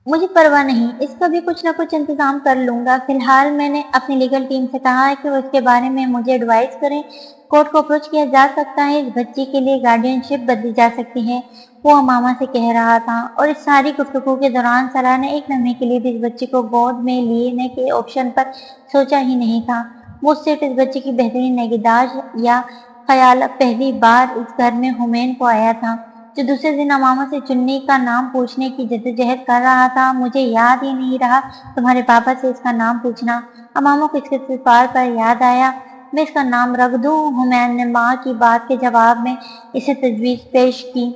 مجھے پرواہ نہیں، اس کا بھی کچھ نہ کچھ انتظام کر لوں گا۔ فی الحال میں نے اپنی لیگل ٹیم سے کہا ہے کہ وہ اس کے بارے میں مجھے ایڈوائز کریں۔ کورٹ کو اپروچ کیا جا سکتا ہے، اس بچی کے لیے گارڈین شپ بدلی جا سکتی ہے، وہ امامہ سے کہہ رہا تھا۔ اور اس ساری گفتگو کے دوران سارا نے ایک لمحے کے لیے بھی اس بچی کو گود میں لینے کے آپشن پر سوچا ہی نہیں تھا۔ وہ صرف اس بچی کی بہترین نگہداشت یا خیال پہلی بار اس گھر میں حمین کو آیا تھا، جو دوسرے دن امامہ سے چنی کا نام پوچھنے کی جدوجہد کر رہا تھا۔ مجھے یاد ہی نہیں رہا تمہارے پاپا سے اس کا نام پوچھنا۔ امامہ کو اس کے سفار پر یاد آیا۔ میں اس کا نام رکھ دوں؟ حمین نے ماں کی بات کے جواب میں اسے تجویز پیش کی۔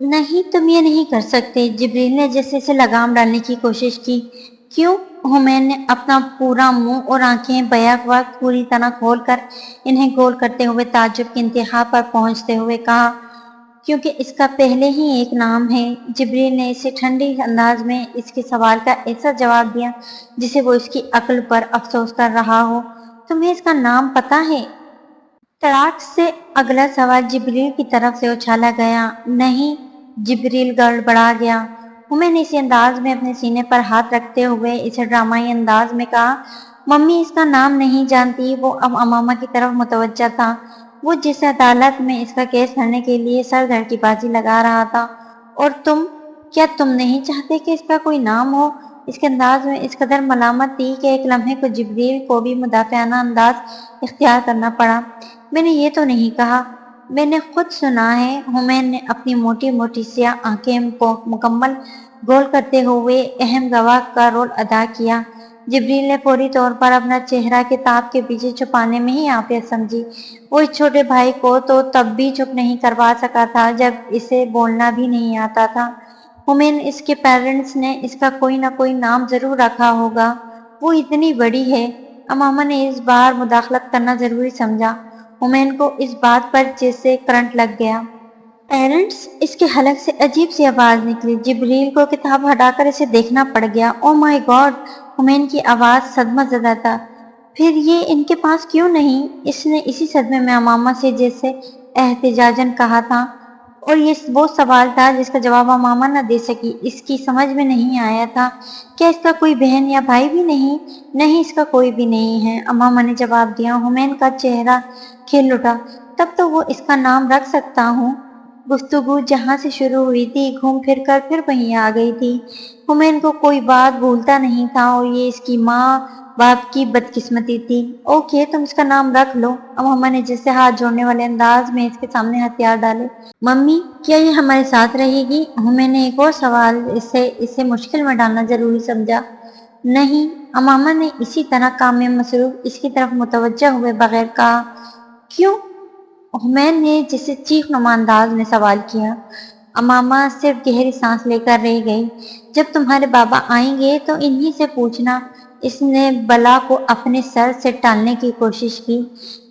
نہیں، تم یہ نہیں کر سکتے۔ جبریل نے جیسے اسے لگام ڈالنے کی کوشش کی۔ کیوں؟ حمین نے اپنا پورا منہ اور آنکھیں بیک وقت پوری طرح کھول کر انہیں گول کرتے ہوئے تعجب کی انتہا پر پہنچتے ہوئے کہا، کیونکہ اس کا پہلے ہی ایک نام ہے۔ جبریل نے اسے ٹھنڈے انداز میں اس کے سوال کا ایسا جواب دیا جسے وہ اس کی عقل پر افسوس کر رہا ہو۔ تمہیں اس کا نام پتہ ہے؟ تڑاک سے اگلا سوال جبریل کی طرف سے اچھالا گیا۔ نہیں، جبریل گڑبڑا گیا۔ حمین نے اسی انداز میں اپنے سینے پر ہاتھ رکھتے ہوئے اسے ڈرامائی انداز میں کہا، ممی اس کا نام نہیں جانتی۔ وہ اب امامہ کی طرف متوجہ تھا، وہ جس عدالت میں اس کا کیس لڑنے کے لیے سر دھڑ کی بازی لگا رہا تھا۔ اور تم، کیا تم نہیں چاہتے کہ اس کا کوئی نام ہو؟ اس کے انداز میں اس قدر ملامت تھی کہ ایک لمحے کو جبریل کو بھی مدافعانہ انداز اختیار کرنا پڑا۔ میں نے یہ تو نہیں کہا، میں نے خود سنا ہے۔ حمین نے اپنی موٹی موٹی سیاہ آنکھیں مکمل گول کرتے ہوئے اہم گواہ کا رول ادا کیا۔ جبریل نے فوری طور پر اپنا چہرہ کتاب کے پیچھے چھپانے میں ہی عافیت سمجھی۔ وہ اس چھوٹے بھائی کو تو تب بھی چپ نہیں کروا سکا تھا جب اسے بولنا بھی نہیں آتا تھا۔ حمین، اس کے پیرنٹس نے اس کا کوئی نہ کوئی نام ضرور رکھا ہوگا، وہ اتنی بڑی ہے۔ امامہ نے اس بار مداخلت کرنا ضروری سمجھا۔ حمین کو اس بات پر جیسے کرنٹ لگ گیا۔ پیرنٹس؟ اس کے حلق سے عجیب سی آواز نکلی۔ جبریل کو کتاب ہٹا کر اسے دیکھنا پڑ گیا۔ او مائی گاڈ! حمین کی آواز صدمہ زدہ تھا۔ پھر یہ ان کے پاس کیوں نہیں؟ اس نے اسی صدمے میں امامہ سے جیسے احتجاجاً کہا تھا، اور یہ وہ سوال تھا جس کا جواب امامہ نہ دے سکی۔ اس کی سمجھ میں نہیں آیا تھا، کیا اس کا کوئی بہن یا بھائی بھی نہیں؟ نہیں، اس کا کوئی بھی نہیں ہے، امامہ نے جواب دیا۔ حمین کا چہرہ کھل اٹھا۔ تب تو وہ اس کا نام رکھ سکتا ہوں۔ گفتگو جہاں سے شروع ہوئی تھی گھوم پھر کر پھر وہیں آ گئی تھی۔ حمین کو کوئی بات بھولتا نہیں تھا، اور یہ اس کی ماں باپ کی بدقسمتی تھی۔ اوکے، تم اس کا نام رکھ لو۔ امامہ نے جیسے ہاتھ جوڑنے والے انداز میں اس کے سامنے ہتھیار ڈالے۔ ممی، کیا یہ ہمارے ساتھ رہے گی؟ حمین نے ایک اور سوال اسے مشکل میں ڈالنا ضروری سمجھا۔ نہیں، امامہ نے اسی طرح کام میں مصروف اس کی طرف متوجہ ہوئے بغیر کہا۔ کیوں؟ حمین نے جسے چیخ نما انداز میں سوال کیا۔ امامہ صرف گہری سانس لے کر رہ گئی۔ جب تمہارے بابا آئیں گے تو انہی سے پوچھنا۔ اس نے بلا کو اپنے سر سے ٹالنے کی کوشش کی۔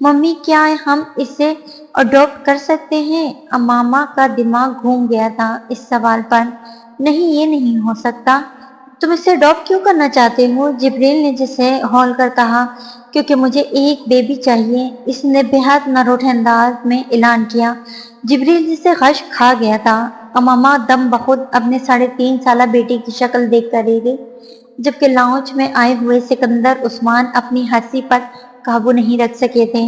ممی، کیا ہم اسے اڈاپٹ کر سکتے ہیں؟ امامہ کا دماغ گھوم گیا تھا اس سوال پر۔ نہیں، یہ نہیں ہو سکتا۔ تم اسے اڈاپٹ کیوں کرنا چاہتے ہو؟ جبریل نے جسے ہول کر کہا۔ کیونکہ مجھے ایک بیبی چاہیے، اس نے بے حد ناروٹھے انداز میں اعلان کیا۔ جبریل جسے غش کھا گیا تھا۔ امامہ دم بخود اپنے 3.5 سالہ بیٹے کی شکل دیکھ کر رہ گئی، جبکہ لاؤنج میں آئے ہوئے سکندر عثمان اپنی ہنسی پر قابو نہیں رکھ سکے تھے۔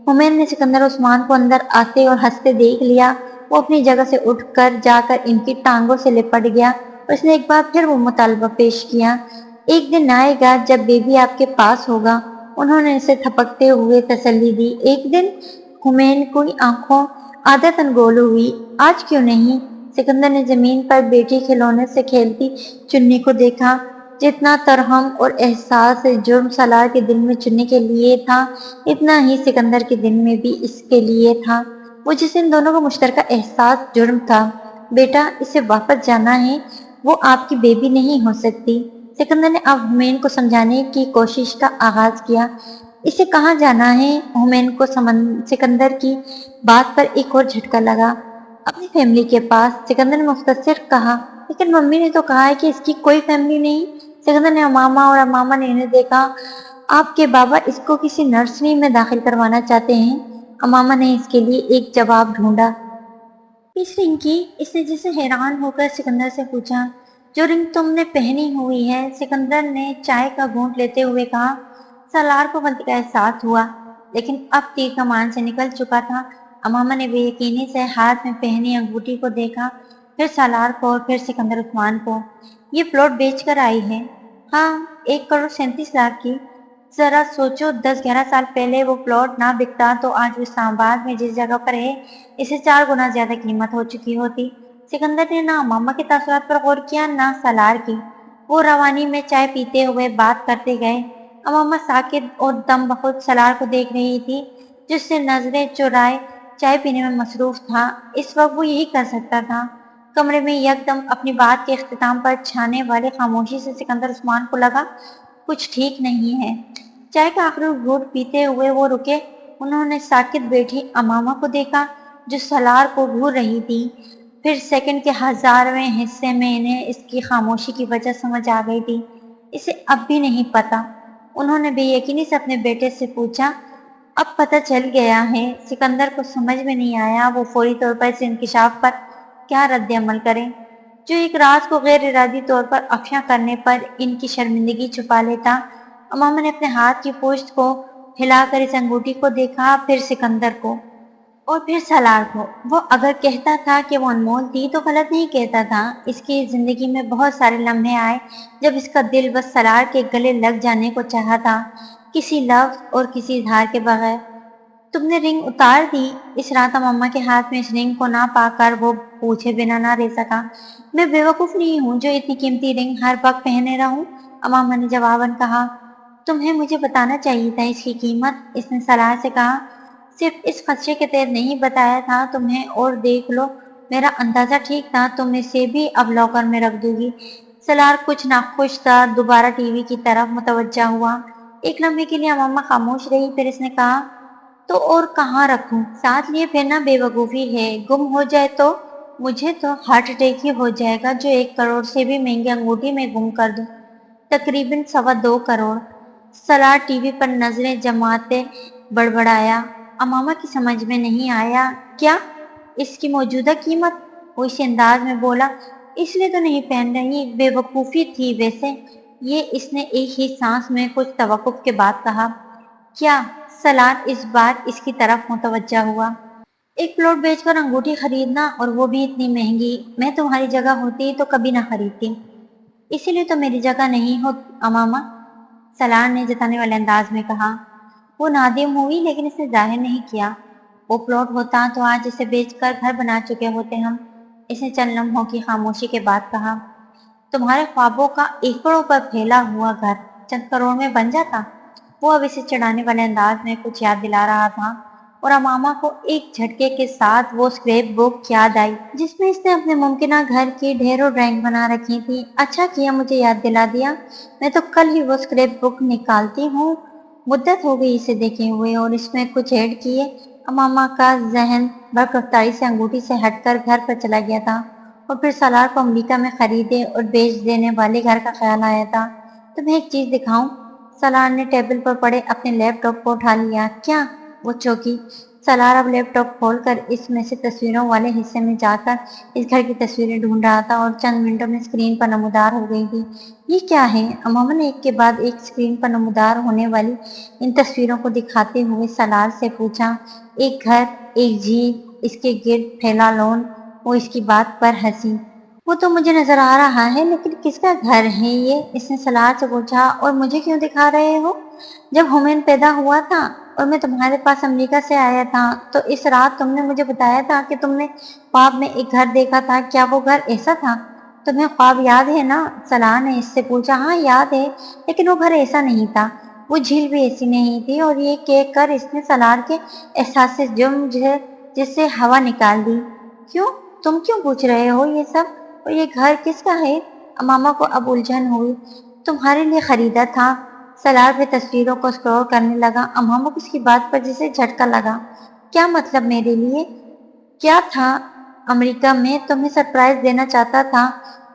حمین نے سکندر عثمان کو اندر آتے اور ہنستے دیکھ لیا۔ وہ اپنی جگہ سے اٹھ کر جا کر ان کی ٹانگوں سے لپٹ گیا، اور اس نے ایک بار پھر وہ مطالبہ پیش کیا۔ ایک دن آئے گا جب بیبی آپ کے پاس ہوگا، انہوں نے اسے تھپکتے ہوئے تسلی دی۔ ایک دن؟ حمین کی آنکھوں عادتاً گول ہوئی۔ آج کیوں نہیں؟ سکندر نے زمین پر بیٹی کھلونے سے کھیلتی چنی کو دیکھا۔ جتنا ترہم اور احساس جرم سالار کے دل میں چنی کے لیے تھا، اتنا ہی سکندر کے دل میں بھی اس کے لیے تھا، وہ جسے ان دونوں کا مشترکہ احساس جرم تھا۔ بیٹا، اسے واپس جانا ہے، وہ آپ کی بیبی نہیں ہو سکتی۔ سکندر نے اب حمین کو سمجھانے کی کوشش کا آغاز کیا۔ اسے کہاں جانا ہے؟ حمین کو سکندر کی بات پر ایک اور جھٹکا لگا۔ اپنی فیملی کے پاس، سکندر نے مختصر کہا۔ لیکن ممی نے تو کہا ہے کہ اس کی کوئی فیملی نہیں۔ سکندر نے امامہ اور امامہ نے انہیں دیکھا۔ آپ کے بابا اس کو کسی نرسری میں داخل کروانا چاہتے ہیں؟ امامہ نے اس کے لیے ایک جواب ڈھونڈا۔ کس رنگ کی؟ اس نے جسے حیران ہو کر سکندر سے پوچھا۔ جو رنگ تم نے پہنی ہوئی ہے، سکندر نے چائے کا گھونٹ لیتے ہوئے کہا۔ سالار کو غلطی کا احساس ہوا، لیکن اب تیر کمان سے نکل چکا تھا۔ امامہ نے بے یقینی سے ہاتھ میں پہنی انگوٹھی کو دیکھا، پھر سالار کو اور پھر سکندر عثمان کو۔ یہ پلاٹ بیچ کر آئی ہے؟ ہاں، 1,37,00,000 کی۔ ذرا سوچو، 10-11 سال پہلے وہ پلاٹ نہ بکتا تو آج وہ اسلام آباد میں جس جگہ پر ہے اسے 4 گنا زیادہ قیمت ہو چکی ہوتی۔ سکندر نے نہ امامہ کے تاثرات پر غور کیا نہ سالار کی۔ وہ روانی میں چائے پیتے ہوئے بات کرتے گئے۔ امامہ ساکت اور دم بخود سالار کو دیکھ رہی تھی، جس سے نظریں چرائے چائے پینے میں مصروف تھا۔ اس وقت وہ یہی کر سکتا تھا۔ کمرے میں یکدم اپنی بات کے اختتام پر چھانے والی خاموشی سے سکندر عثمان کو لگا کچھ ٹھیک نہیں ہے۔ چائے کا آخری گھونٹ پیتے ہوئے وہ رکے۔ انہوں نے ساکت بیٹھی امامہ کو دیکھا جو سالار کو گھور رہی تھی۔ پھر سیکنڈ کے 1000ویں حصے میں انہیں اس کی خاموشی کی وجہ سمجھ آ گئی تھی۔ اسے اب بھی نہیں پتا۔ انہوں نے بے یقینی سے اپنے بیٹے سے پوچھا۔ اب پتہ چل گیا ہے؟ سکندر کو سمجھ میں نہیں آیا وہ فوری طور پر اس انکشاف پر کیا رد عمل کرے، جو ایک راز کو غیر ارادی طور پر افشاں کرنے پر ان کی شرمندگی چھپا لیتا۔ امامہ نے اپنے ہاتھ کی پشت کو ہلا کر اس انگوٹھی کو دیکھا، پھر سکندر کو اور پھر سالار کو۔ وہ اگر کہتا تھا کہ وہ انمول تھی تو غلط نہیں کہتا تھا۔ اس کی زندگی میں بہت سارے لمحے آئے جب اس کا دل بس سالار کے گلے لگ جانے کو چاہا تھا، کسی لفظ اور کسی اظہار کے بغیر۔ تم نے رنگ اتار دی؟ اس رات امامہ کے ہاتھ میں اس رنگ کو نہ پا کر وہ پوچھے بنا نہ رہ سکا۔ میں بیوقوف نہیں ہوں جو اتنی قیمتی رنگ ہر وقت پہنے رہوں، امامہ نے جواباً کہا۔ تمہیں مجھے بتانا چاہیے تھا اس کی قیمت، اس نے سالار سے کہا۔ صرف اس خدشے کے تحت نہیں بتایا تھا تمہیں، اور دیکھ لو میرا اندازہ ٹھیک تھا، تم اسے بھی اب لاکر میں رکھ دو گی۔ سالار کچھ ناخوش تھا، دوبارہ ٹی وی کی طرف متوجہ ہوا۔ ایک لمحے کے لیے امامہ خاموش رہی، پھر اس نے کہا، تو اور کہاں رکھوں؟ ساتھ لیے پھرنا بے وقوفی ہے، گم ہو جائے تو؟ مجھے تو ہارٹ اٹیک ہی ہو جائے گا جو 1 کروڑ سے بھی مہنگی انگوٹھی میں گم کر دوں۔ تقریباً 2.25 کروڑ۔ سالار ٹی وی پر نظریں جماتے بڑبڑایا۔ امامہ کی سمجھ میں نہیں آیا۔ کیا؟ اس کی موجودہ قیمت؟ وہ اسی انداز میں بولا، اس لیے تو نہیں پہن رہی، بے وقوفی تھی ویسے۔ یہ اس نے ایک ہی سانس میں کچھ توقف کے بعد کہا۔ کیا؟ سالار اس بار اس کی طرف متوجہ ہوا۔ ایک پلاٹ بیچ کر انگوٹھی خریدنا، اور وہ بھی اتنی مہنگی، میں تمہاری جگہ ہوتی تو کبھی نہ خریدتی۔ اسی لیے تو میری جگہ نہیں ہو امامہ، سالار نے جتانے والے انداز میں کہا۔ وہ نادم ہوئی، لیکن اس نے ظاہر نہیں کیا۔ وہ پلاٹ ہوتا تو آج اسے بیچ کر گھر بنا چکے ہوتے ہم، اس نے چند لمحوں کی خاموشی کے بعد کہا۔ تمہارے خوابوں کا ایکڑوں پر پھیلا ہوا گھر چند کروڑ میں بن جاتا؟ وہ اب اسے چڑھانے والے انداز میں کچھ یاد دلا رہا تھا، اور امامہ کو ایک جھٹکے کے ساتھ وہ اسکریپ بک یاد آئی جس میں اس نے اپنے ممکنہ گھر کی ڈھیروں ڈرائنگ بنا رکھی تھی۔ اچھا کیا مجھے یاد دلا دیا، میں تو کل ہی وہ اسکریپ بک نکالتی ہوں، مدت ہو گئی اسے دیکھے ہوئے۔ اور اس میں کچھ ایڈ کیے۔ امامہ کا ذہن برق رفتاری سے انگوٹھی سے ہٹ کر گھر پر چلا گیا تھا، اور پھر سالار کو امریکہ میں خریدے اور بیچ دینے والے گھر کا خیال آیا تھا۔ تمہیں ایک چیز دکھاؤں؟ سالار نے ٹیبل پر پڑے اپنے لیپ ٹاپ کو اٹھا لیا۔ کیا؟ وہ چونکی۔ سالار اب لیپ ٹاپ کھول کر اس میں سے تصویروں والے حصے میں جا کر اس گھر کی تصویریں ڈھونڈ رہا تھا، اور چند منٹوں میں اسکرین پر نمودار ہو گئی تھی۔ یہ کیا ہے؟ امامہ نے ایک کے بعد ایک اسکرین پر نمودار ہونے والی ان تصویروں کو دکھاتے ہوئے سالار سے پوچھا۔ ایک گھر، ایک جھیل، اس کے گرد پھیلا لون۔ وہ اس کی بات پر ہنسی۔ وہ تو مجھے نظر آ رہا ہے، لیکن کس کا گھر ہے یہ؟ اس نے سالار سے پوچھا۔ اور مجھے کیوں دکھا رہے ہو؟ جب ہمین پیدا ہوا تھا اور میں تمہارے پاس امریکہ سے آیا تھا تو اس رات تم نے مجھے بتایا تھا کہ تم نے خواب میں ایک گھر دیکھا تھا۔ کیا وہ گھر ایسا تھا؟ تمہیں خواب یاد ہے نا؟ سالار نے اس سے پوچھا۔ ہاں یاد ہے، لیکن وہ گھر ایسا نہیں تھا، وہ جھیل بھی ایسی نہیں تھی۔ اور یہ کہہ کر اس نے سالار کے احساس جرم جس سے ہوا نکال دی۔ کیوں؟ تم کیوں پوچھ رہے ہو یہ سب؟ اور یہ گھر کس کا ہے؟ امامہ کو اب الجھن ہوئی۔ تمہارے لیے خریدا تھا۔ سالار پہ تصویروں کو اسکرول کرنے لگا۔ امامہ کو اس کی بات پر جسے جھٹکا لگا۔ کیا مطلب میرے لیے؟ کیا تھا؟ امریکہ میں تمہیں سرپرائز دینا چاہتا تھا،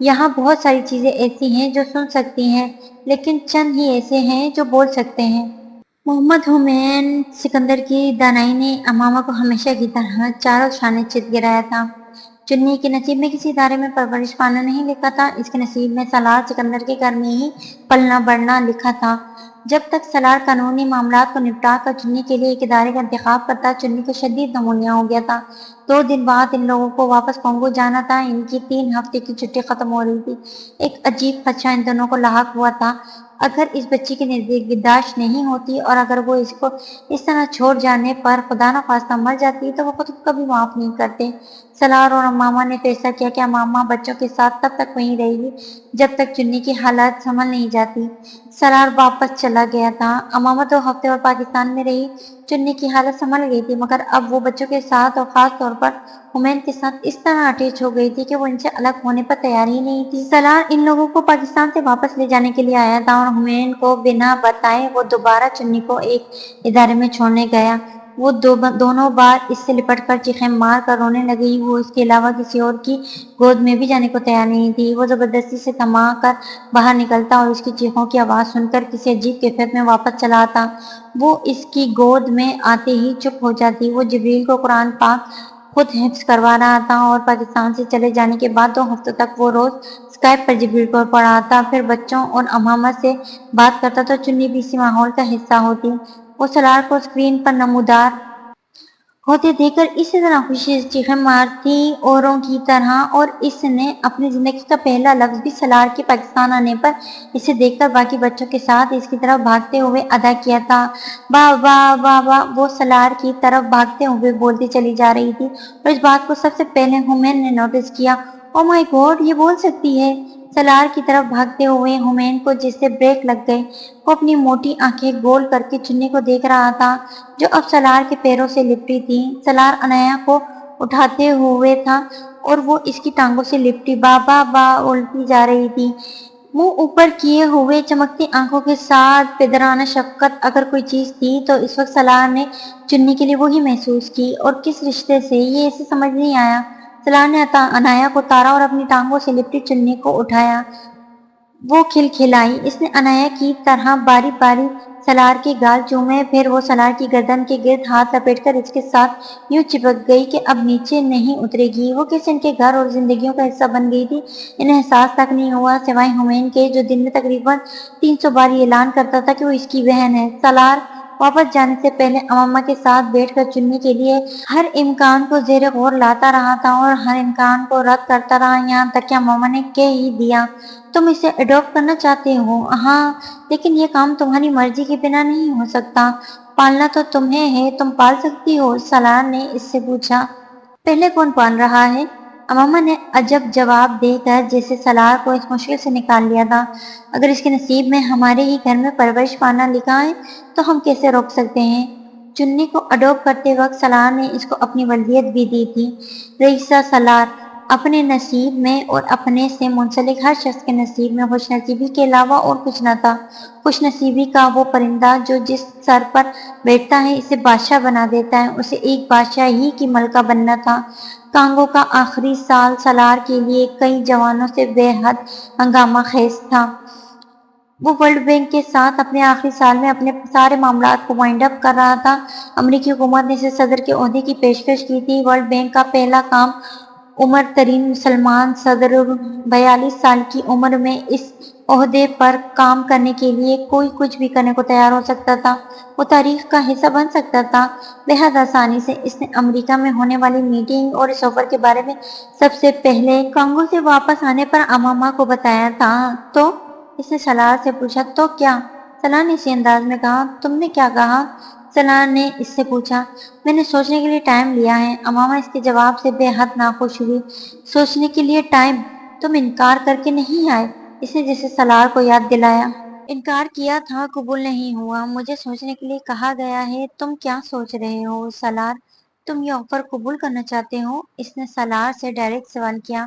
یہاں بہت ساری چیزیں ایسی ہیں جو سن سکتی ہیں، لیکن چند ہی ایسے ہیں جو بول سکتے ہیں۔ محمد حمین سکندر کی دانائی نے امامہ کو ہمیشہ کی طرح چاروں شانے چت گرایا تھا۔ چننی کے نصیب میں کسی ادارے میں پرورش پانا نہیں لکھا تھا، اس کے نصیب میں سالار سکندر کے گھر میں ہی پلنا بڑھنا لکھا تھا۔ جب تک سالار قانونی معاملات کو نپٹا کر چننی کے لیے ایک ادارے کا انتخاب کرتا، چننی کو شدید نمونیا ہو گیا تھا۔ 2 دن بعد ان لوگوں کو واپس کانگو جانا تھا۔ ان کی 3 ہفتے کی چھٹی ختم ہو رہی تھی۔ ایک عجیب خدشہ ان دونوں کو لاحق ہوا تھا، اگر اس بچی کی نگہداشت نہیں ہوتی اور اگر وہ اس کو اس طرح چھوڑ جانے پر خدا نخواستہ مر جاتی تو وہ خود کو کبھی معاف نہیں کرتے۔ سالار اور امامہ نے فیصلہ کیا کہ امامہ بچوں کے ساتھ تب تک وہیں رہے گی جب تک چننی کی حالت سنبھل نہیں جاتی۔ سالار واپس چلا گیا تھا، امامہ 2 ہفتے اور پاکستان میں رہی۔ چننی کی حالت سنبھل گئی تھی، مگر اب وہ بچوں کے ساتھ اور خاص طور پر حمین کے ساتھ اس طرح اٹیچ ہو گئی تھی کہ وہ ان سے الگ ہونے پر تیار ہی نہیں تھی۔ سالار ان لوگوں کو پاکستان سے واپس لے جانے کے لیے آیا تھا اور حمین کو بنا بتائے وہ دوبارہ چننی کو ایک ادارے میں چھوڑنے گیا۔ وہ دونوں بار اس سے لپٹ کر چیخیں مار کر رونے لگی۔ وہ اس کے علاوہ کسی اور کی گود میں بھی جانے کو تیار نہیں تھی۔ وہ زبردستی سے تھما کر باہر نکلتا اور اس کی چیخوں کی آواز سن کر کسی عجیب کیفیت میں واپس چلا آتا۔ وہ اس کی گود میں آتے ہی چپ ہو جاتی۔ وہ جبریل کو قرآن پاک خود حفظ کروا رہا تھا اور پاکستان سے چلے جانے کے بعد 2 ہفتوں تک وہ روز اسکائپ پر جبریل کو پڑھاتا، پھر بچوں اور امامہ سے بات کرتا تو چننی بھی اسی ماحول کا حصہ ہوتی۔ وہ سالار کو اسکرین پر نمودار ہوتے دیکھ کر اسی طرح خوشی سے چیخیں مارتی اوروں کی طرح، اور اس نے اپنی زندگی کا پہلا لفظ بھی سالار کے پاکستان آنے پر اسے دیکھ کر باقی بچوں کے ساتھ اس کی طرف بھاگتے ہوئے ادا کیا تھا۔ بابا بابا، وہ سالار کی طرف بھاگتے ہوئے بولتی چلی جا رہی تھی اور اس بات کو سب سے پہلے حمین نے نوٹس کیا۔ او مائی گاڈ، یہ بول سکتی ہے! سالار کی طرف بھاگتے ہوئے حمین کو جیسے بریک لگ گئے۔ وہ اپنی موٹی آنکھیں گول کر کے چننی کو دیکھ رہا تھا جو اب سالار کے پیروں سے لپٹی تھی۔ سالار عنایا کو اٹھاتے ہوئے تھا اور وہ اس کی ٹانگوں سے لپٹی بابا الٹی جا رہی تھی، منہ اوپر کیے ہوئے چمکتی آنکھوں کے ساتھ پدرانہ شفقت۔ اگر کوئی چیز تھی تو اس وقت سالار نے چننی کے لیے وہی محسوس کی، اور کس رشتے سے یہ اسے سمجھ نہیں آیا۔ سالار نے عنایا کو اتارا اور اپنی ٹانگوں سے لپٹی چننی کو اٹھایا۔ وہ کھلکھلائی، اس نے عنایا کی طرح باری باری سالار کے گال چومے، پھر وہ سالار کی گردن کے گرد ہاتھ لپیٹ کر اس کے ساتھ یوں چپک گئی کہ اب نیچے نہیں اترے گی۔ وہ کیسے ان کے گھر اور زندگیوں کا حصہ بن گئی تھی، انہیں احساس تک نہیں ہوا، سوائے حمین کے جو دن میں تقریباً 300 بار یہ اعلان کرتا تھا کہ وہ اس کی بہن ہے۔ سالار واپس جانے سے پہلے امامہ کے ساتھ بیٹھ کر چننی کے لیے ہر امکان کو زیر غور لاتا رہا تھا اور ہر امکان کو رد کرتا رہا، یہاں تک کہ امامہ نے کہہ ہی دیا، تم اسے اڈاپٹ کرنا چاہتے ہو؟ ہاں، لیکن یہ کام تمہاری مرضی کے بنا نہیں ہو سکتا۔ پالنا تو تمہیں ہے، تم پال سکتی ہو؟ سالار نے اس سے پوچھا۔ پہلے کون پال رہا ہے؟ امامہ نے عجب جواب دے کر جیسے سالار کو اس مشکل سے نکال لیا تھا۔ اگر اس کے نصیب میں ہمارے ہی گھر میں پرورش پانا لکھا ہے تو ہم کیسے روک سکتے ہیں؟ چننی کو اڈاپٹ کرتے وقت سالار نے اس کو اپنی ولدیت بھی دی تھی۔ رئیسہ سالار اپنے نصیب میں اور اپنے سے منسلک ہر شخص کے نصیب میں خوش نصیبی کے علاوہ اور کچھ نہ تھا۔ خوش نصیبی کا وہ پرندہ جو جس سر پر بیٹھتا ہے اسے بادشاہ بنا دیتا ہے، اسے ایک بادشاہ ہی کی ملکہ بننا تھا۔ کانگو کا آخری سال سالار کے لیے کئی جوانوں سے بے حد ہنگامہ خیز تھا۔ وہ ورلڈ بینک کے ساتھ اپنے آخری سال میں اپنے سارے معاملات کو وائنڈ اپ کر رہا تھا۔ امریکی حکومت نے اسے صدر کے عہدے کی پیشکش کی تھی۔ ورلڈ بینک کا پہلا کام عمر ترین مسلمان صدر، 42 سال کی عمر میں اس عہدے پر کام کرنے کے لیے کوئی کچھ بھی کرنے کو تیار ہو سکتا تھا، وہ تاریخ کا حصہ بن سکتا تھا۔ بے حد آسانی سے اس نے امریکہ میں ہونے والی میٹنگ اور اس آفر کے بارے میں سب سے پہلے کانگو سے واپس آنے پر امامہ کو بتایا تھا۔ تو اس نے سالار سے پوچھا، تو کیا؟ سالار نے اسی انداز میں کہا، تم نے کیا کہا؟ سالار نے اس سے پوچھا۔ میں نے سوچنے کے لیے ٹائم لیا ہے۔ امامہ اس کے جواب سے بے حد ناخوش ہوئی۔ سوچنے کے لیے ٹائم؟ تم انکار کر کے نہیں آئے؟ اس نے جیسے سالار کو یاد دلایا۔ انکار کیا تھا، قبول نہیں ہوا۔ مجھے سوچنے کے لیے کہا گیا ہے۔ تم کیا سوچ رہے ہو سالار؟ تم یہ آفر قبول کرنا چاہتے ہو؟ اس نے سالار سے ڈائریکٹ سوال کیا۔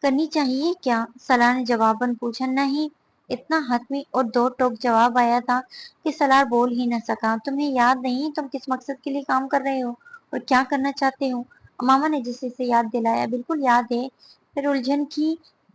کرنی چاہیے کیا؟ سالار نے جواباً پوچھا۔ نہیں، اتنا حتمی اور دو ٹوک جواب آیا تھا کہ سالار بول ہی نہ سکا۔ تمہیں یاد نہیں تم کس مقصد کے لیے کام کر رہے ہو اور کیا کرنا چاہتے ہو؟ امامہ نے جسے سے یاد دلایا۔ بالکل یاد ہے، پھر الجھن کی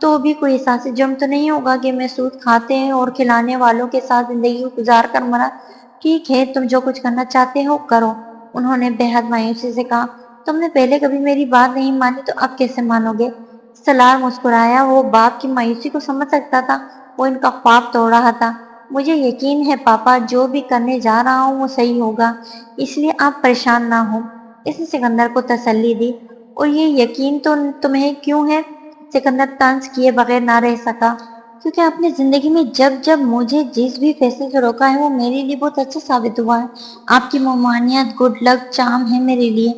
تو بھی کوئی احساس جرم تو نہیں ہوگا کہ میں سود کھاتے ہیں اور کھلانے والوں کے ساتھ زندگی گزار کر مرا؟ ٹھیک ہے، تم جو کچھ کرنا چاہتے ہو کرو، انہوں نے بے حد مایوسی سے کہا۔ تم نے پہلے کبھی میری بات نہیں مانی تو اب کیسے مانو گے؟ سلار مسکرایا، وہ باپ کی مایوسی کو سمجھ سکتا تھا، وہ ان کا خواب توڑ رہا تھا۔ مجھے یقین ہے پاپا، جو بھی کرنے جا رہا ہوں وہ صحیح ہوگا، اس لیے آپ پریشان نہ ہو، اس نے سکندر کو تسلی دی۔ اور یہ یقین تو تمہیں کیوں ہے؟ سکندر طنز کیے بغیر نہ رہ سکا، کیونکہ اپنی زندگی میں جب جب مجھے جس بھی فیصلے سے روکا ہے وہ میرے لیے بہت اچھا ثابت ہوا ہے۔ آپ کی ممانعت گڈ لک چارم ہے میرے لیے۔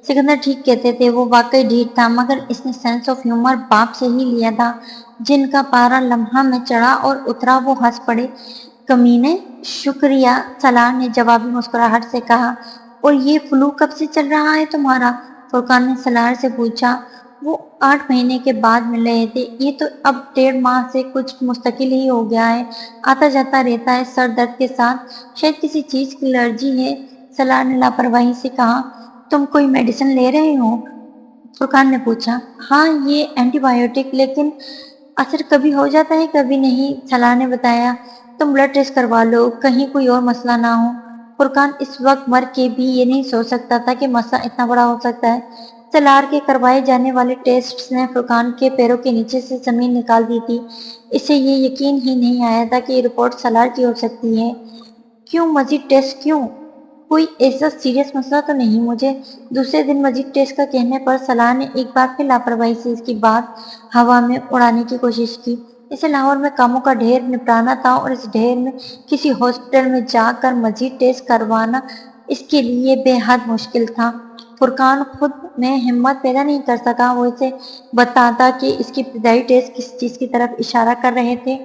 سکندر ٹھیک کہتے تھے، وہ واقعی ڈھیٹ تھا، مگر اس نے سینس آف ہیومر باپ سے ہی لیا تھا۔ جن کا پارا لمحہ میں چڑھا اور اترا وہ ہنس پڑے۔ کمینے، شکریہ، سلار نے جوابی مسکراہٹ سے کہا۔ اور یہ فلو کب سے چل رہا ہے تمہارا؟ فرقان نے سلار سے پوچھا۔ وہ 8 مہینے کے بعد مل رہے تھے۔ یہ تو اب 1.5 ماہ سے کچھ مستقل ہی ہو گیا ہے، آتا جاتا رہتا ہے سر درد کے ساتھ، شاید کسی چیز کی الرجی ہے، سلار نے لاپرواہی سے کہا۔ تم کوئی میڈیسن لے رہے ہو؟ فرقان نے پوچھا۔ ہاں، یہ اینٹی بایوٹک، لیکن اثر کبھی ہو جاتا ہے کبھی نہیں، سلار نے بتایا۔ تم بلڈ ٹیسٹ کروا لو، کہیں کوئی اور مسئلہ نہ ہو۔ فرقان اس وقت مر کے بھی یہ نہیں سوچ سکتا تھا کہ مسئلہ اتنا بڑا ہو سکتا ہے۔ سلار کے کروائے جانے والے ٹیسٹس نے فرقان کے پیروں کے نیچے سے زمین نکال دی تھی۔ اسے یہ یقین ہی نہیں آیا تھا کہ یہ رپورٹ سلار کی ہو سکتی ہے۔ کیوں مزید ٹیسٹ کیوں؟ کوئی ایسا سیریس مسئلہ تو نہیں؟ مجھے دوسرے دن مزید ٹیسٹ کا کہنے پر سلار نے ایک بار پھر لاپرواہی سے اس کی بات ہوا میں اڑانے کی کوشش کی۔ اسے لاہور میں کاموں کا ڈھیر نپٹانا تھا اور اس ڈھیر میں کسی ہاسپٹل میں جا کر مزید ٹیسٹ کروانا اس کے لیے بے حد مشکل تھا۔ فرقان خود میں ہمت پیدا نہیں کر سکا، وہ اسے بتاتا کہ اس کے ابتدائی ٹیسٹ کس چیز کی طرف اشارہ کر رہے تھے۔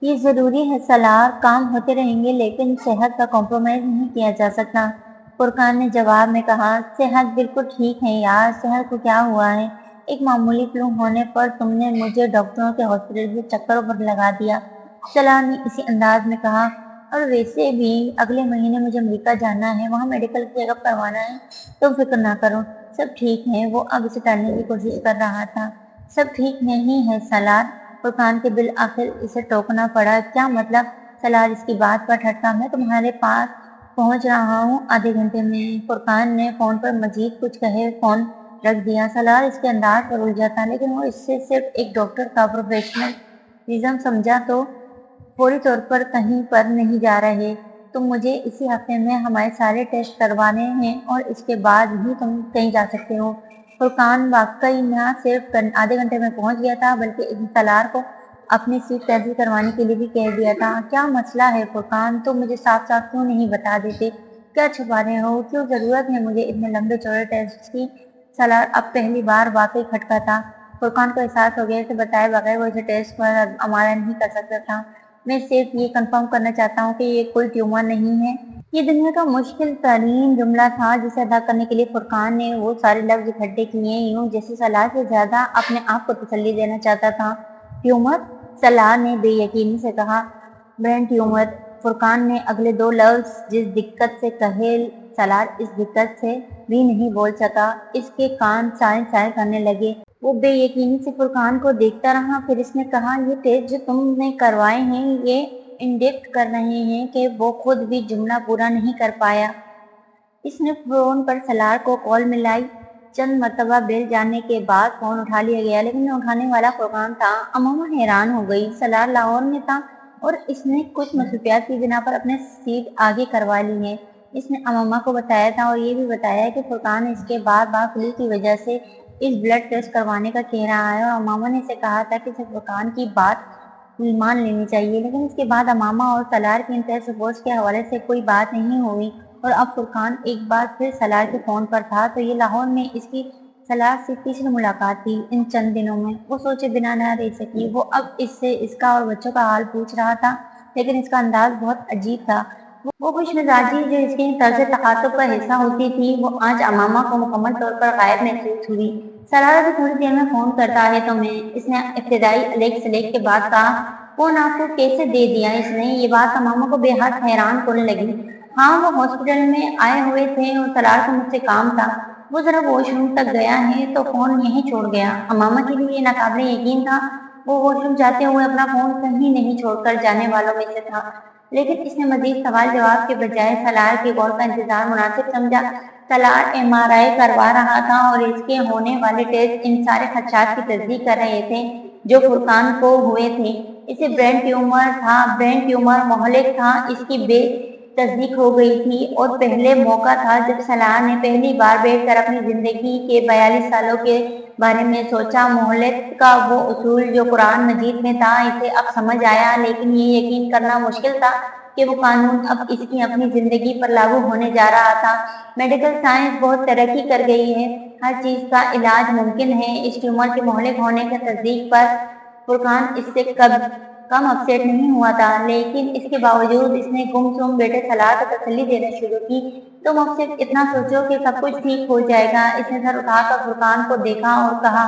یہ ضروری ہے سلار، کام ہوتے رہیں گے لیکن صحت کا کمپرومائز نہیں کیا جا سکتا، فرقان نے جواب میں کہا۔ صحت بالکل ٹھیک ہے یار، صحت کو کیا ہوا ہے؟ ایک معمولی فلو ہونے پر تم نے مجھے ڈاکٹروں کے ہاسپٹل کے چکروں پر لگا دیا، سلار نے اسی انداز میں کہا۔ اور ویسے بھی اگلے مہینے مجھے امریکہ جانا ہے، وہاں میڈیکل چیک اپ کروانا ہے، تم فکر نہ کرو، سب ٹھیک ہے۔ وہ اب اسے ٹالنے کی کوشش کر رہا تھا۔ سب ٹھیک نہیں ہے سلار، فرقان کے بالآخر اسے ٹوکنا پڑا۔ کیا مطلب؟ سلار اس کی بات پر ٹھٹکا۔ میں تمہارے پاس پہنچ رہا ہوں آدھے گھنٹے میں، فرقان نے فون پر مزید کچھ کہے فون رکھ دیا۔ سلار اس کے انداز پر الجھا تھا، لیکن وہ اس سے صرف ایک ڈاکٹر کا پروفیشنلزم سمجھا۔ تو فوری طور پر کہیں پر نہیں جا رہے، تم مجھے اسی ہفتے میں ہمارے سارے ٹیسٹ کروانے ہیں اور اس کے بعد ہی تم کہیں جا سکتے ہو۔ فرقان واقعی نہ صرف آدھے گھنٹے میں پہنچ گیا تھا بلکہ اس نے سلار کو اپنی سیٹ کینسل کروانے کے لیے بھی کہہ دیا تھا۔ کیا مسئلہ ہے فرقان؟ تم مجھے صاف صاف کیوں نہیں بتا دیتے؟ کیا چھپا رہے ہو؟ کیوں ضرورت ہے مجھے اتنے لمبے چوڑے ٹیسٹ کی؟ سلار اب پہلی بار واقعی کھٹکا تھا۔ فرقان کو احساس ہو گیا کہ بتائے بغیر وہ اسے ٹیسٹ پر آمادہ نہیں کر سکتا تھا۔ میں صرف یہ کنفرم کرنا چاہتا ہوں کہ یہ کوئی ٹیومر نہیں ہے۔ یہ دنیا کا مشکل ترین جملہ تھا جسے ادا کرنے کے لیے فرقان نے وہ سارے لفظ اکٹھے کیے، یوں جیسے سلار سے زیادہ اپنے آپ کو تسلی دینا چاہتا تھا۔ ٹیومر؟ سلار نے بے یقینی سے کہا۔ برین ٹیومر، فرقان نے اگلے 2 لفظ جس دقت سے کہے، سلار اس دقت سے بھی نہیں بول سکا۔ اس کے کان چائیں چائیں کرنے لگے۔ وہ بے یقینی سے فرقان کو دیکھتا رہا، پھر اس نے کہا، یہ ٹیسٹ جو تم نے کروائے ہیں یہ انڈیکٹ کر رہے ہیں کہ وہ خود بھی جملہ پورا نہیں کر پایا۔ اس نے فون پر سلار کو کال ملائی۔ چند مرتبہ بیل جانے کے بعد فون اٹھا لیا گیا، لیکن اٹھانے والا فرقان تھا۔ اماما حیران ہو گئی۔ سلار لاہور میں تھا اور اس نے کچھ مصروفیات کی بنا پر اپنی سیٹ آگے کروا لی ہے۔ اس نے اماما کو بتایا تھا اور یہ بھی بتایا کہ فرقان اس کے بار بار فلو کی وجہ سے اس بلڈ ٹیسٹ کروانے کا کہہ رہا ہے، اور اماما نے اسے کہا تھا کہ اسے فرقان کی بات مان لینی چاہیے۔ لیکن اس کے بعد اماما اور سلار کی ان ٹیسٹ رپورٹس کے حوالے سے کوئی بات نہیں ہوئی، اور اب فرقان ایک بار پھر سلار کے فون پر تھا۔ تو یہ لاہور میں اس کی سلار سے تیسری ملاقات تھی ان چند دنوں میں۔ وہ سوچے بنا نہ رہ سکی۔ وہ اب اس سے اس کا اور بچوں کا حال پوچھ رہا تھا، لیکن اس کا انداز بہت عجیب تھا۔ وہ خوش مزاجی جو اس کے طرز تخاطب کا حصہ ہوتی تھی، وہ آج اماما کو مکمل طور پر غائب محسوس ہوئی۔ سلار ابھی تھوڑی دیر میں فون کرتا ہے تمہیں، اس نے ابتدائی الیگ سلیگ کے بعد کہا۔ فون آپ کو کیسے دے دیا اس نے؟ یہ بات اماما کو بے حد حیران کن لگی۔ ہاں، وہ ہاسپٹل میں آئے ہوئے تھے اور سلار کو مجھ سے کام تھا، وہ ذرا واش روم تک گیا ہے تو فون یہیں چھوڑ گیا۔ اماما کے لیے یہ ناقابل یقین تھا۔ وہ واش روم جاتے ہوئے اپنا فون کہیں نہیں چھوڑ کر جانے والوں میں سے تھا، لیکن اس نے مزید سوال جواب کے بجائے سلار کی کال کا انتظار مناسب سمجھا۔ سلار MRI کروا رہا تھا اور اس کے ہونے والے ٹیسٹ ان سارے خدشات کی تصدیق کر رہے تھے جو فرقان کو ہوئے تھے۔ اسے برین ٹیومر تھا، برین ٹیومر مہلک تھا، اس کی بے تصدیق ہو گئی تھی، اور پہلے موقع تھا جب سلار نے پہلی بار بیٹھ کر اپنی زندگی کے 42 سالوں کے بارے میں سوچا۔ مہلت کا وہ اصول جو قرآن مجید میں تھا اسے اب سمجھ آیا، لیکن یہ یقین کرنا مشکل تھا کہ وہ قانون اب اس کی اپنی زندگی پر لاگو ہونے جا رہا تھا۔ میڈیکل سائنس بہت ترقی کر گئی ہے، ہر چیز کا علاج ممکن ہے۔ اس ٹیومر کے مہلک ہونے کی تصدیق پر فرقان اس سے کم اپسیٹ نہیں ہوا تھا، لیکن اس کے باوجود اس نے گم سم بیٹے سلار کو تسلی دینا شروع کی۔ تم اب صرف اتنا سوچو کہ سب کچھ ٹھیک ہو جائے گا۔ اس نے سر اٹھا کر فرقان کو دیکھا اور کہا،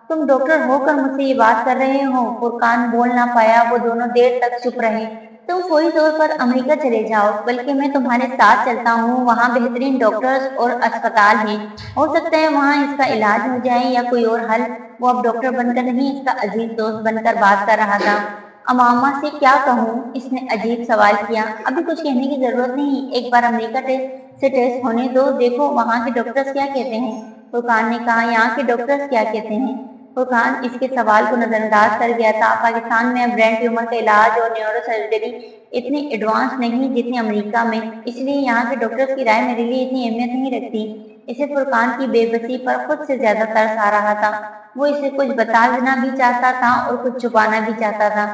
تم ڈاکٹر ہو کر مجھ سے یہ بات کر رہے ہو؟ فرقان بول نہ پایا، وہ دونوں دیر تک چپ رہے۔ تم فوری طور پر امریکہ چلے جاؤ، بلکہ میں تمہارے ساتھ چلتا ہوں، وہاں بہترین ڈاکٹرز اور اسپتال ہیں، ہو سکتا ہے وہاں اس کا علاج ہو جائے یا کوئی اور حل۔ وہ اب ڈاکٹر بن کر نہیں، اس کا عزیز دوست بن کر بات کر رہا تھا۔ امامہ سے کیا کہوں؟ اس نے عجیب سوال کیا۔ ابھی کچھ کہنے کی ضرورت نہیں، ایک بار امریکہ سے ٹیسٹ ہونے دو، دیکھو وہاں کے ڈاکٹرز کیا کہتے ہیں۔ فرقان نے کہا، یہاں کے ڈاکٹرز کیا کہتے ہیں؟ فرقان اس کے سوال کو نظر انداز کر گیا تھا۔ پاکستان میں برین ٹیومر کا علاج اور نیورو سرجری اتنی ایڈوانس نہیں جتنی امریکہ میں، اس لیے یہاں کے ڈاکٹرز کی رائے میرے لیے اتنی اہمیت نہیں رکھتی۔ اسے فرقان کی بے بسی پر خود سے زیادہ ترس آ رہا تھا۔ وہ اسے کچھ بتانا بھی چاہتا تھا اور کچھ چھپانا بھی چاہتا تھا۔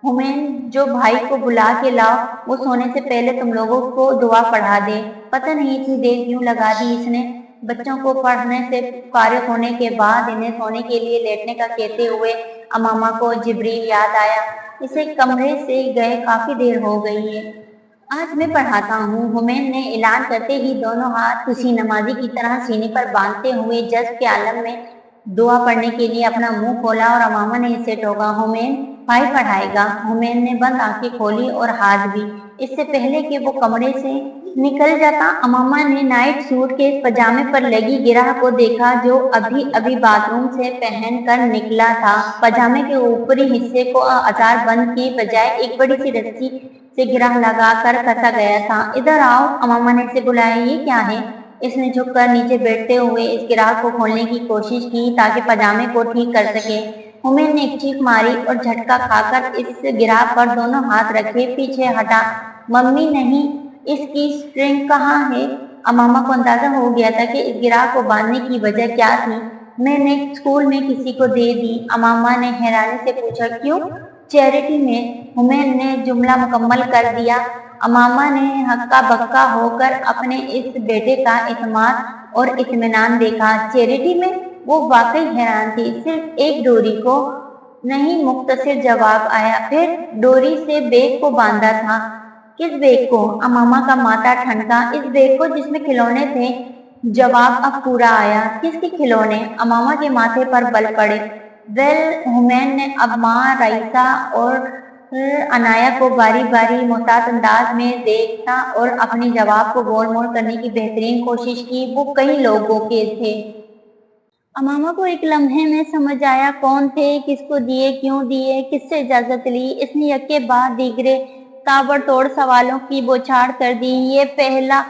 ہومین، جو بھائی کو بلا کے لاؤ، وہ سونے سے پہلے تم لوگوں کو دعا پڑھا دے۔ پتہ نہیں اتنی دیر کیوں لگا دی اس نے۔ بچوں کو پڑھنے سے فارغ ہونے کے بعد انہیں سونے کے لیے لیٹنے کا کہتے ہوئے امامہ کو جبریل یاد آیا۔ اسے کمرے سے گئے کافی دیر ہو گئی ہے۔ آج میں پڑھاتا ہوں، ہومین نے اعلان کرتے ہی دونوں ہاتھ کسی نمازی کی طرح سینے پر باندھتے ہوئے جذب کے عالم میں دعا پڑھنے کے لیے اپنا منہ کھولا، اور امامہ نے اسے ٹوکا، ہومین بھائی پڑھائے گا۔ ہومین نے بند آنکھیں کھولی اور ہاتھ بھی۔ اس سے پہلے کہ وہ کمرے سے نکل جاتا، امامہ نے نائٹ سوٹ کے پاجامے پر لگی گرہ کو دیکھا جو ابھی ابھی باتھ روم سے پہن کر نکلا تھا۔ پاجامے کے اوپری حصے کو آزار بند کی بجائے ایک بڑی سی رسی سے گرہ لگا کر کسا گیا تھا۔ ادھر آؤ، امامہ نے اسے بلایا۔ یہ کیا ہے؟ اس نے جھک کر نیچے بیٹھتے ہوئے اس گرہ کو کھولنے کی کوشش کی تاکہ پاجامے کو ٹھیک کر سکے۔ ہومین نے ایک چیخ ماری اور جھٹکا کھا کر اس گرہ پر دونوں ہاتھ رکھے پیچھے ہٹا۔ ممی نہیں، اس کی سٹرنگ کہاں ہے؟ امامہ کو اندازہ ہو گیا تھا کہ اس گرہ کو باندھنے کی وجہ کیا تھی۔ میں نے اسکول میں کسی کو دے دی، امامہ نے حیرانی سے پوچھا۔ کیوں؟ چیریٹی میں، ہومین نے جملہ مکمل کر دیا۔ امامہ نے ہکا بکا ہو کر اپنے اس بیٹے کا اعتماد اور اطمینان دیکھا۔ چیریٹی میں؟ وہ واقعی حیران تھی۔ صرف ایک ڈوری کو نہیں، مختصر جواب آیا۔ پھر ڈوری سے بیگ کو باندھا تھا۔ کس بیگ کو؟ امامہ کا ماتھا ٹھنکا۔ اس بیگ کو جس میں کھلونے تھے۔ جواب اب پورا آیا۔ کس کے کھلونے؟ امامہ کے ماتھے پر بل پڑے۔ ویل، ہومین نے اب ماں رئیسہ اور عنایہ کو باری باری محتاط انداز میں دیکھا اور اپنی جواب کو گول مول کرنے کی بہترین کوشش کی۔ وہ کئی لوگوں کے تھے۔ امامہ کو ایک لمحے میں سمجھ آیا کون تھے، کس کو دیے، کیوں دیے، کس سے اجازت لی۔ اس نے یکے بعد دیگرے تابڑ توڑ سوالوں کی بوچھاڑ کر دی۔ یہ پہلا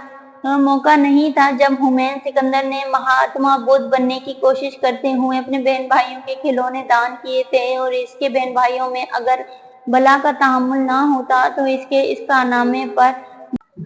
موقع نہیں تھا جب ہومین سکندر نے مہاتما بدھ بننے کی کوشش کرتے ہوئے اپنے بہن بھائیوں کے کھلونے دان کیے تھے، اور اس کے بہن بھائیوں میں اگر بلا کا تحمل نہ ہوتا تو اس کارنامے پر